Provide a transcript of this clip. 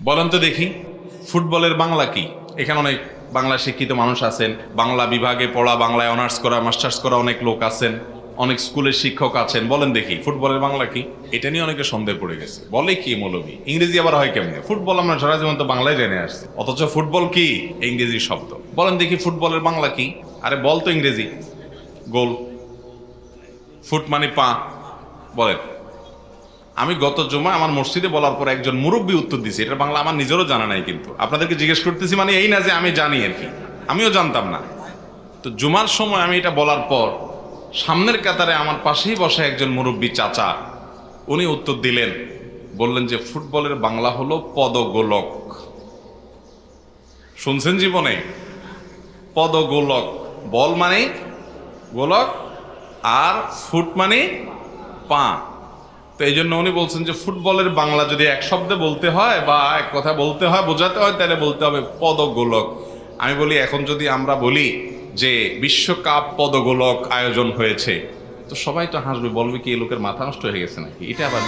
বলেন তো দেখি, ফুটবলের বাংলা কি? এখানে অনেক বাংলা শিক্ষিত মানুষ আছেন, বাংলা বিভাগে পড়া, বাংলায় অনার্স করা, মাস্টার্স করা অনেক লোক আছেন, অনেক স্কুলের শিক্ষক আছেন। বলেন দেখি, ফুটবলের বাংলা কি? এটা নিয়ে অনেকে সন্দেহ পড়ে গেছে। বলে কি মৌলবী, ইংরেজি আবার হয় কেমনে? ফুটবল আমরা সারা জীবন তো বাংলায় জেনে আসছি, অথচ ফুটবল কি ইংরেজি শব্দ। বলেন দেখি, ফুটবলের বাংলা কি? আরে বল তো ইংরেজি। গোল, ফুট মানে পা। বলেন। আমি গত জুমা আমার মসজিদে বলার পর একজন মুরব্বী উত্তর দিছে, এটা বাংলা আমার নিজেরও জানা নাই, কিন্তু আপনাদেরকে জিজ্ঞেস করতেছি, মানে এই না যে আমি জানি আর কি, আমিও জানতাম না। তো জুমার সময় আমি এটা বলার পর সামনের কাতারে আমার পাশেই বসা একজন মুরব্বী চাচা, উনি উত্তর দিলেন, বললেন যে ফুটবলের বাংলা হলো পদগোলক। শুনছেন জীবনে? পদগোলক। বল মানে গোলক, আর ফুট মানে পা। তো এই জন্য উনি বলছেন যে ফুটবলের বাংলা যদি এক শব্দে বলতে হয় বা এক কথা বলতে হয়, বোঝাতে হয়, তাহলে বলতে হবে পদগোলক। আমি বলি, এখন যদি আমরা বলি যে বিশ্বকাপ পদগোলক আয়োজন হয়েছে, তো সবাই তো হাসবে, বলবে কি এই লোকের মাথা নষ্ট হয়ে গেছে নাকি? এটা আবার